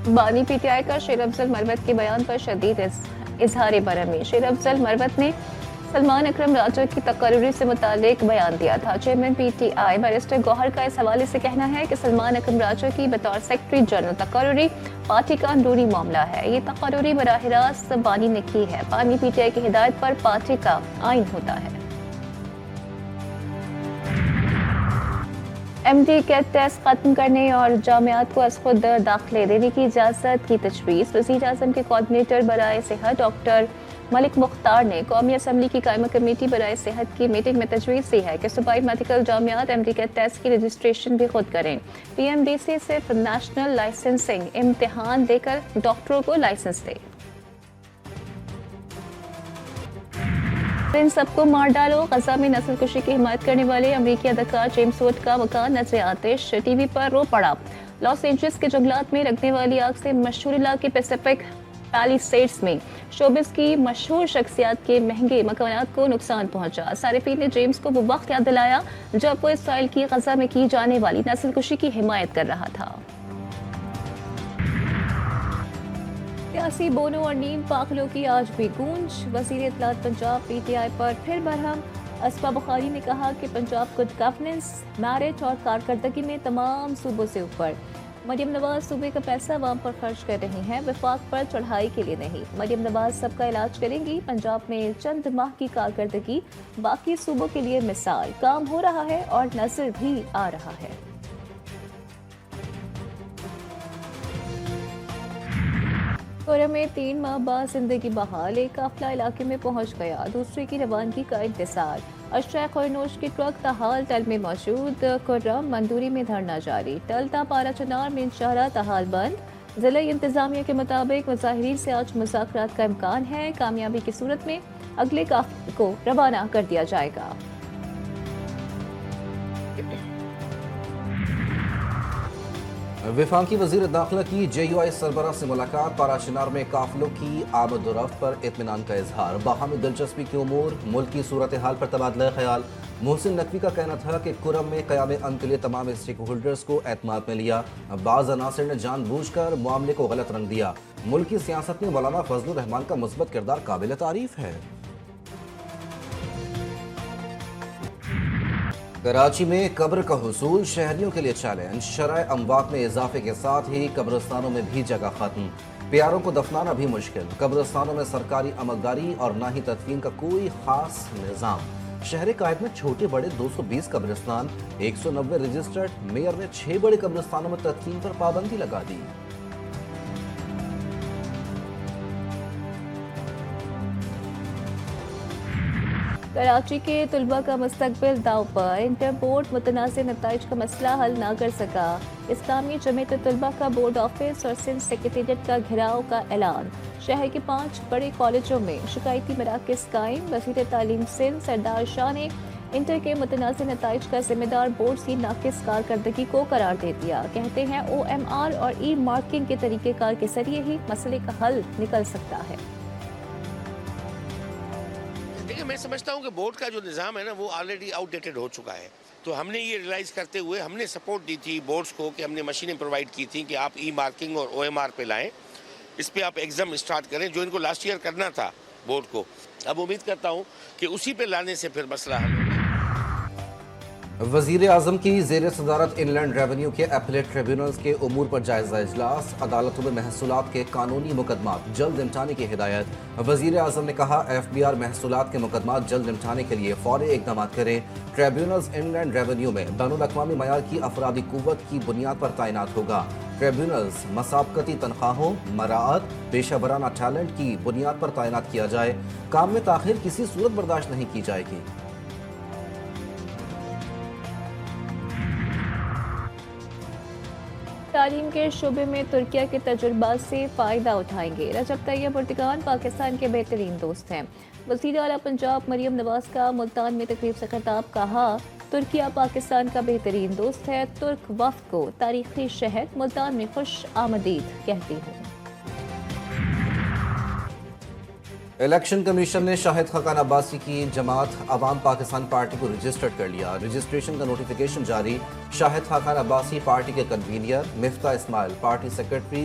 बानी पीटीआई का शेर अफजल मरवत के बयान पर शदीद इजहार बरहमी। शेर अफजल मरवत ने सलमान अकरम राजा की तकर्री से मुतालिक बयान दिया था। चेयरमैन पीटीआई बैरिस्टर गौहर का इस हवाले से कहना है कि सलमान अकरम राजा की बतौर सेक्रेटरी जनरल तकर्री पार्टी का अंदरूनी मामला है। ये तकर्री बराह रास्त बानी ने की है। बानी पीटीआई की हिदायत पर पार्टी का आइन होता है। एमडी कैट टेस्ट खत्म करने और जामियात को अज खुद दाखिले देने की इजाज़त की तजवीज़। वज़ीर आज़म के कोऑर्डिनेटर बराए सेहत डॉक्टर मलिक मुख्तार ने कौमी असम्बली की कायमा कमेटी बराए सेहत की मीटिंग में तजवीज़ दी है कि सूबाई मेडिकल जामियात एमडी कैट टेस्ट की रजिस्ट्रेशन भी खुद करें। पीएमडीसी सिर्फ नेशनल लाइसेंसिंग इम्तिहान देकर डॉक्टरों को लाइसेंस दे। इन सबको मार डालो। गजा में नस्ल कुशी की हिमायत करने वाले अमरीकी अदाकार जेम्स वुड का मकान नजर आतिश। टीवी पर रो पड़ा। लॉस एंजलिस के जंगलात में लगने वाली आग से मशहूर इलाके पैसिफिक पैलिसेड्स में शोबिस की मशहूर शख्सियत के महंगे मकानात को नुकसान पहुंचा। सारिफीन ने जेम्स को वो वक्त याद दिलाया जब वो इसराइल की गजा में की जाने वाली नस्ल कुशी की हिमायत कर रहा था। सियासी बोनो और नीम पाखलों की आज भी गूंज। वज़ीर इत्तलात पंजाब पीटीआई पर फिर बरहम। असफा बुखारी ने कहा कि पंजाब गुड गवर्नेंस, मैरिट और कारकर्दगी में तमाम सूबों से ऊपर। मरियम नवाज सूबे का पैसा अवाम पर खर्च कर रही हैं, वफाक पर चढ़ाई के लिए नहीं। मरियम नवाज सबका इलाज करेंगी। पंजाब में चंद माह की कारकर्दगी बाकी सूबों के लिए मिसाल। काम हो रहा है और नजर भी आ रहा है। कोरम में 3 माह बाद जिंदगी बहाल। एक काफिला इलाके में पहुंच गया, दूसरे की रवानगी का इंतजार। अशरा खोरनोश की ट्रक तहाल टल में मौजूद। कोरम मंदूरी में धरना जारी। टलता पारा चनार में इंशारा तहाल बंद। जिला इंतजामिया के मुताबिक मुजाहिरीन से आज मुज़ाकरात का इम्कान है। कामयाबी की सूरत में अगले काफिले को रवाना कर दिया जाएगा। वफाकी वज़ीर दाखिला की JUI सरबराह से मुलाकात। पाराचनार में काफिलों की आमद-ओ-रफ्त पर इत्मीनान का इजहार। बाहमी दिलचस्पी की उमूर, मुल्क की सूरत हाल पर तबादला ख्याल। मोहसिन नकवी का कहना था कि कुरम में क़याम अमन के लिए तमाम स्टेक होल्डर्स को एतमाद में लिया। बाज़ अनासिर ने जानबूझकर मामले को गलत रंग दिया। मुल्क की सियासत में मौलाना फजलुर रहमान का मुस्बत किरदार काबिल तारीफ है। कराची में कब्र का हुसूल शहरियों के लिए चैलेंज। शरह अमवात में इजाफे के साथ ही कब्रिस्तानों में भी जगह खत्म। प्यारों को दफनाना भी मुश्किल। कब्रिस्तानों में सरकारी अमलदारी और ना ही तदफीन का कोई खास निज़ाम। शहर कायद में छोटे बड़े 220 कब्रिस्तान, 190 रजिस्टर्ड। मेयर ने 6 बड़े कब्रिस्तानों में तदफीन पर पाबंदी लगा दी। कराची के तुलबा का मुस्तकबिल दाव पर। इंटर बोर्ड मुतनाज़ नताइज का मसला हल ना कर सका। इस्लामी जमीयत तुलबा का बोर्ड ऑफिस और सिंध सेक्रेटेरिएट का घेराव का ऐलान। शहर के 5 बड़े कॉलेजों में शिकायती मराकज़ कायम। वज़ीर तालीम सिंध सरदार शाह ने इंटर के मुतनाज़ नताइज का जिम्मेदार बोर्ड की नाकिस कारकर्दगी को करार दे दिया। कहते हैं OMR और ई मार्किंग के तरीक़ेकार के जरिए ही मसले का हल निकल सकता है। देखिए, मैं समझता हूँ कि बोर्ड का जो निज़ाम है ना, वो ऑलरेडी आउटडेटेड हो चुका है। तो हमने ये रियलाइज़ करते हुए हमने सपोर्ट दी थी बोर्ड्स को कि हमने मशीनें प्रोवाइड की थी कि आप ई मार्किंग और OMR पे लाएं, इस पे आप एग्ज़ाम स्टार्ट करें, जो इनको लास्ट ईयर करना था बोर्ड को। अब उम्मीद करता हूँ कि उसी पे लाने से फिर मसला हल होगा। वज़ीर आज़म की ज़ेर सदारत इनलैंड रेवेन्यू के अपीलेट ट्रिब्यूनल्स के उमूर पर जायजा इजलास। अदालतों में महसूलात के कानूनी मुकदमात जल्द निपटाने की हिदायत। वज़ीर आज़म ने कहा FBR महसूलात के मुकदमात जल्द निपटाने के लिए फौरी इक़दाम करें। ट्रिब्यूनल्स इनलैंड रेवेन्यू में बैनुल-अक़वामी मयार की अफरादी कुव्वत की बुनियाद पर तैनात होगा। ट्रिब्यूनल्स मसाबकती तनख्वाहों, मराअत, पेशा वराना टैलेंट की बुनियाद पर तैनात किया जाए। काम में ताख़ीर किसी सूरत बर्दाश्त नहीं की जाएगी। तालीम के शोबे में तुर्किया के तजुर्बा से फ़ायदा उठाएंगे। रजब तैयब एर्दोगान पाकिस्तान के बेहतरीन दोस्त हैं। वज़ीर आला पंजाब मरियम नवाज का मुल्तान में तकरीब से खिताब। कहा, तुर्किया पाकिस्तान का बेहतरीन दोस्त है। तुर्क वफ़द को तारीख़ी शहर मुल्तान में खुश आमदीद कहती हूँ। इलेक्शन कमीशन ने शाहिद खाकान अब्बासी की जमात अवाम पाकिस्तान पार्टी को रजिस्टर्ड कर लिया। रजिस्ट्रेशन का नोटिफिकेशन जारी। शाहिद खाकान अब्बासी पार्टी के convener, Miftah Ismail party secretary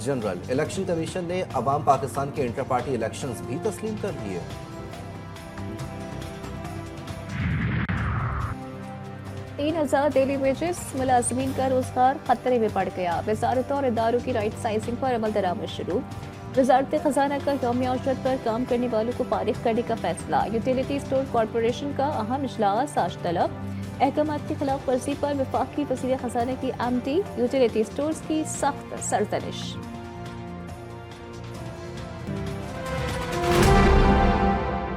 general. Election commission ने अवाम पाकिस्तान के इंटर पार्टी इलेक्शंस भी तस्लीम कर लिए। तीन 3000 डेली वेजेस, मुलाजमीन का रोजगार खतरे में पड़ गया। वजारत और इदारों की राइट साइजिंग पर अमल दरामद शुरू। वजारत खजाना का यौमिया उजरत पर काम करने वालों को फारिग करने का फैसला। यूटिलिटी स्टोर कॉरपोरेशन का अहम इजलास आज तलब। अहकामात की खिलाफ वर्जी पर वफाकी वज़ीर खजाना की एमडी यूटिलिटी स्टोर्स की सख्त सरजनिश।